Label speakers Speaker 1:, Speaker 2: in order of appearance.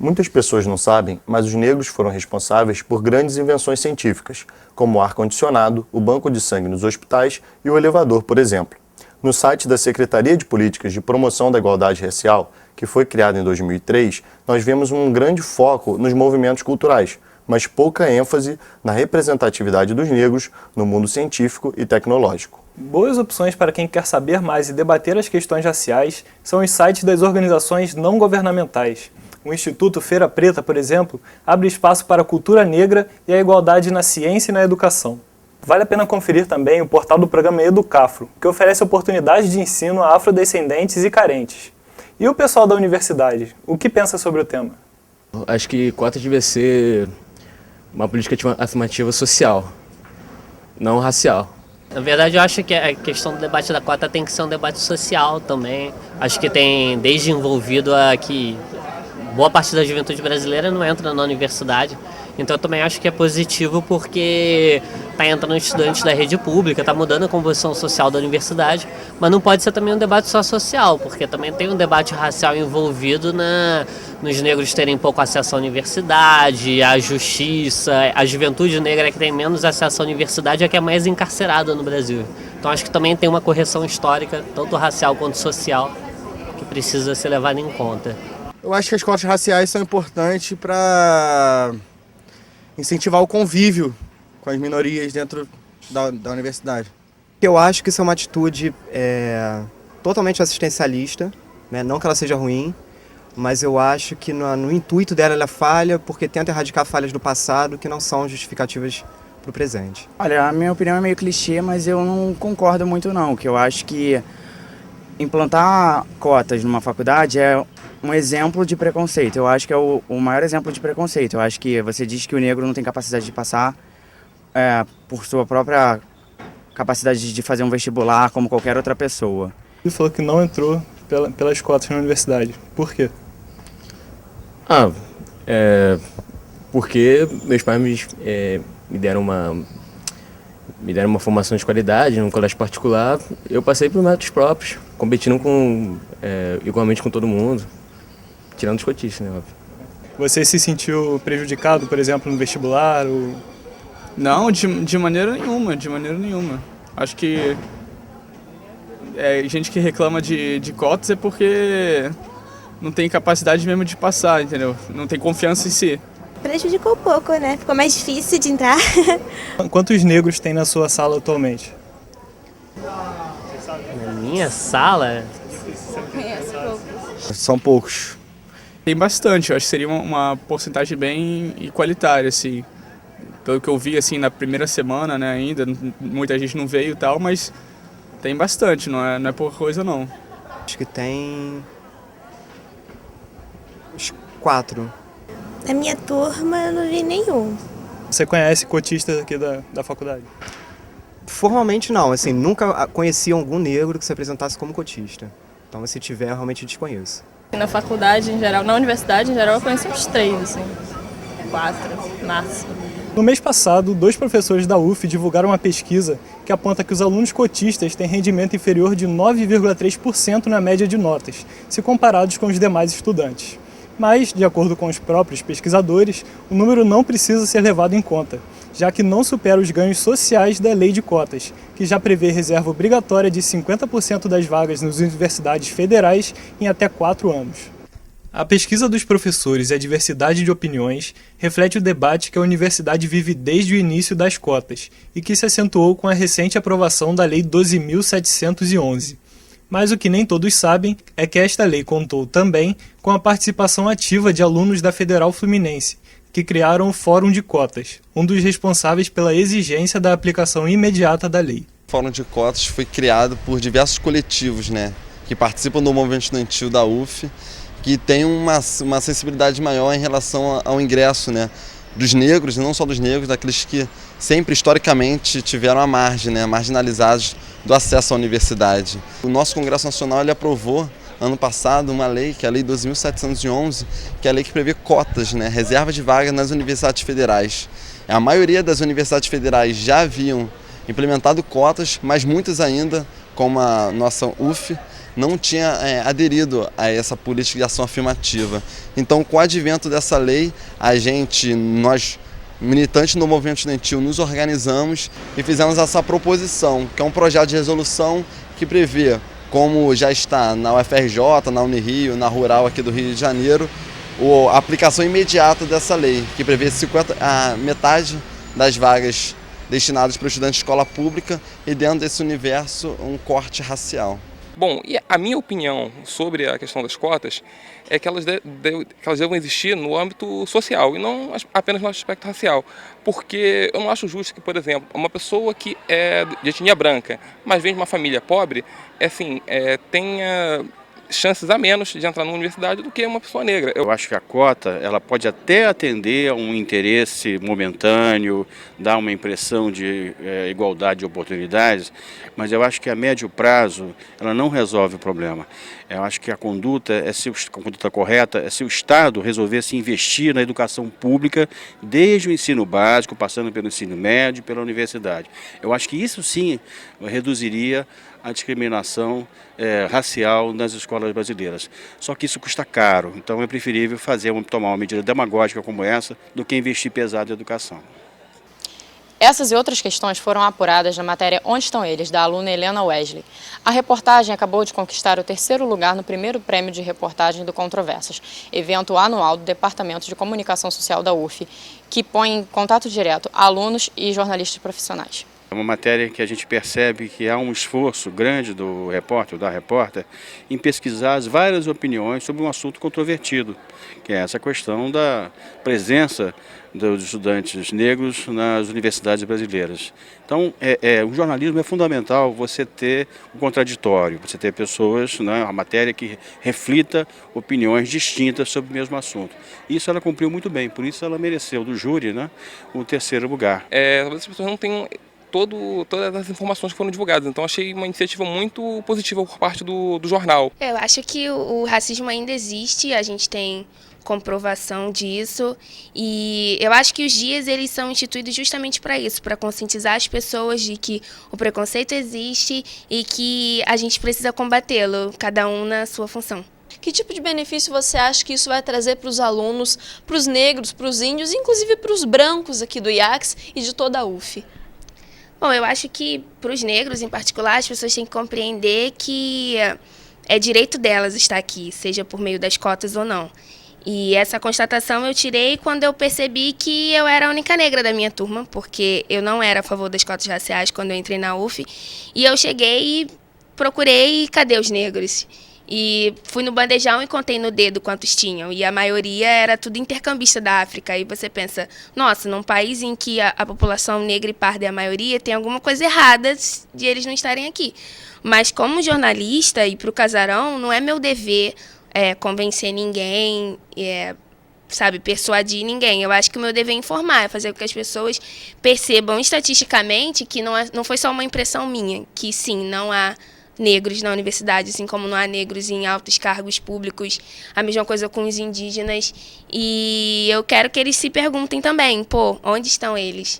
Speaker 1: Muitas pessoas não sabem, mas os negros foram responsáveis por grandes invenções científicas, como o ar-condicionado, o banco de sangue nos hospitais e o elevador, por exemplo. No site da Secretaria de Políticas de Promoção da Igualdade Racial, que foi criado em 2003, nós vemos um grande foco nos movimentos culturais, mas pouca ênfase na representatividade dos negros no mundo científico e tecnológico.
Speaker 2: Boas opções para quem quer saber mais e debater as questões raciais são os sites das organizações não governamentais. O Instituto Feira Preta, por exemplo, abre espaço para a cultura negra e a igualdade na ciência e na educação. Vale a pena conferir também o portal do programa Educafro, que oferece oportunidades de ensino a afrodescendentes e carentes. E o pessoal da universidade, o que pensa sobre o tema?
Speaker 3: Acho que cota devia ser uma política afirmativa social, não racial.
Speaker 4: Na verdade, eu acho que a questão do debate da cota tem que ser um debate social também. Acho que tem desde envolvido a que boa parte da juventude brasileira não entra na universidade. Então eu também acho que é positivo porque está entrando estudantes da rede pública, está mudando a composição social da universidade, mas não pode ser também um debate só social, porque também tem um debate racial envolvido nos negros terem pouco acesso à universidade, à justiça, a juventude negra que tem menos acesso à universidade é que é mais encarcerada no Brasil. Então acho que também tem uma correção histórica, tanto racial quanto social, que precisa ser levada em conta.
Speaker 5: Eu acho que as cotas raciais são importantes para incentivar o convívio com as minorias dentro da universidade.
Speaker 6: Eu acho que isso é uma atitude totalmente assistencialista, né? Não que ela seja ruim, mas eu acho que no intuito dela ela falha porque tenta erradicar falhas do passado que não são justificativas para o presente.
Speaker 7: Olha, a minha opinião é meio clichê, mas eu não concordo muito não, que eu acho que implantar cotas numa faculdade é um exemplo de preconceito. Eu acho que é o maior exemplo de preconceito. Eu acho que você diz que o negro não tem capacidade de passar por sua própria capacidade de fazer um vestibular como qualquer outra pessoa.
Speaker 2: Ele falou que não entrou pelas cotas na universidade. Por quê?
Speaker 3: Porque meus pais me deram uma formação de qualidade num colégio particular. Eu passei por métodos próprios, competindo igualmente com todo mundo. Tirando os cotistas, né, óbvio.
Speaker 2: Você se sentiu prejudicado, por exemplo, no vestibular? Ou...
Speaker 8: Não, de maneira nenhuma, Acho que gente que reclama de cotas é porque não tem capacidade mesmo de passar, entendeu? Não tem confiança em si.
Speaker 9: Prejudicou um pouco, né? Ficou mais difícil de entrar.
Speaker 2: Quantos negros tem na sua sala atualmente?
Speaker 4: Na minha sala?
Speaker 5: São poucos.
Speaker 8: Tem bastante, eu acho que seria uma porcentagem bem igualitária, assim. Pelo que eu vi, assim, na primeira semana, né, ainda, muita gente não veio e tal, mas tem bastante, não é pouca coisa, não.
Speaker 6: Acho que tem uns 4.
Speaker 9: Na minha turma eu não vi nenhum.
Speaker 2: Você conhece cotistas aqui da faculdade?
Speaker 6: Formalmente não, assim, nunca conheci algum negro que se apresentasse como cotista. Então se tiver, eu realmente desconheço.
Speaker 10: Na faculdade em geral, na universidade em geral, eu conheci uns 3, assim, 4, máximo.
Speaker 2: No mês passado, 2 professores da UF divulgaram uma pesquisa que aponta que os alunos cotistas têm rendimento inferior de 9,3% na média de notas, se comparados com os demais estudantes. Mas, de acordo com os próprios pesquisadores, o número não precisa ser levado em conta, já que não supera os ganhos sociais da lei de cotas, que já prevê reserva obrigatória de 50% das vagas nas universidades federais em até 4 anos. A pesquisa dos professores e a diversidade de opiniões reflete o debate que a universidade vive desde o início das cotas e que se acentuou com a recente aprovação da Lei 12.711. Mas o que nem todos sabem é que esta lei contou também com a participação ativa de alunos da Federal Fluminense, que criaram o Fórum de Cotas, um dos responsáveis pela exigência da aplicação imediata da lei.
Speaker 11: O Fórum de Cotas foi criado por diversos coletivos, né, que participam do movimento estudantil da UF, que tem uma sensibilidade maior em relação ao ingresso, né, dos negros, e não só dos negros, daqueles que sempre historicamente tiveram à margem, né, marginalizados do acesso à universidade. O nosso Congresso Nacional ele aprovou ano passado uma lei, que é a Lei 12.711, que é a lei que prevê cotas, né, reserva de vagas nas universidades federais. A maioria das universidades federais já haviam implementado cotas, mas muitas ainda, como a nossa UF, não tinha aderido a essa política de ação afirmativa. Então, com o advento dessa lei, nós militantes do movimento estudantil, nos organizamos e fizemos essa proposição, que é um projeto de resolução que prevê, como já está na UFRJ, na Unirio, na Rural aqui do Rio de Janeiro, a aplicação imediata dessa lei, que prevê a metade das vagas destinadas para estudantes de escola pública e dentro desse universo um corte racial.
Speaker 12: Bom, e a minha opinião sobre a questão das cotas é que elas devem existir no âmbito social e não apenas no aspecto racial. Porque eu não acho justo que, por exemplo, uma pessoa que é de etnia branca, mas vem de uma família pobre, tenha chances a menos de entrar na universidade do que uma pessoa negra.
Speaker 13: Eu acho que a cota ela pode até atender a um interesse momentâneo, dar uma impressão de igualdade de oportunidades, mas eu acho que a médio prazo ela não resolve o problema. Eu acho que a conduta correta é se o Estado resolver se investir na educação pública desde o ensino básico, passando pelo ensino médio, pela universidade. Eu acho que isso sim reduziria a discriminação racial nas escolas brasileiras. Só que isso custa caro, então é preferível tomar uma medida demagógica como essa do que investir pesado em educação.
Speaker 14: Essas e outras questões foram apuradas na matéria Onde Estão Eles, da aluna Helena Wesley. A reportagem acabou de conquistar o 3º lugar no primeiro prêmio de reportagem do Controvérsias, evento anual do Departamento de Comunicação Social da UF, que põe em contato direto alunos e jornalistas profissionais.
Speaker 13: É uma matéria que a gente percebe que há um esforço grande do repórter, da repórter, em pesquisar as várias opiniões sobre um assunto controvertido, que é essa questão da presença dos estudantes negros nas universidades brasileiras. Então, o jornalismo é fundamental você ter um contraditório, você ter pessoas, uma matéria que reflita opiniões distintas sobre o mesmo assunto. Isso ela cumpriu muito bem, por isso ela mereceu do júri o 3º lugar.
Speaker 12: Talvez as pessoas não tenham todas as informações que foram divulgadas, então achei uma iniciativa muito positiva por parte do jornal.
Speaker 15: Eu acho que o racismo ainda existe, a gente tem comprovação disso e eu acho que os dias eles são instituídos justamente para isso, para conscientizar as pessoas de que o preconceito existe e que a gente precisa combatê-lo, cada um na sua função.
Speaker 14: Que tipo de benefício você acha que isso vai trazer para os alunos, para os negros, para os índios, inclusive para os brancos aqui do IACS e de toda a UF?
Speaker 15: Bom, eu acho que para os negros em particular, as pessoas têm que compreender que é direito delas estar aqui, seja por meio das cotas ou não. E essa constatação eu tirei quando eu percebi que eu era a única negra da minha turma, porque eu não era a favor das cotas raciais quando eu entrei na UF. E eu cheguei e procurei, cadê os negros? E fui no bandejão e contei no dedo quantos tinham. E a maioria era tudo intercambista da África. E você pensa, nossa, num país em que a população negra e parda é a maioria, tem alguma coisa errada de eles não estarem aqui. Mas como jornalista e para o casarão, não é meu dever convencer ninguém, persuadir ninguém. Eu acho que o meu dever é informar, é fazer com que as pessoas percebam estatisticamente que não foi só uma impressão minha, que sim, não há negros na universidade, assim como não há negros em altos cargos públicos, a mesma coisa com os indígenas. E eu quero que eles se perguntem também, onde estão eles?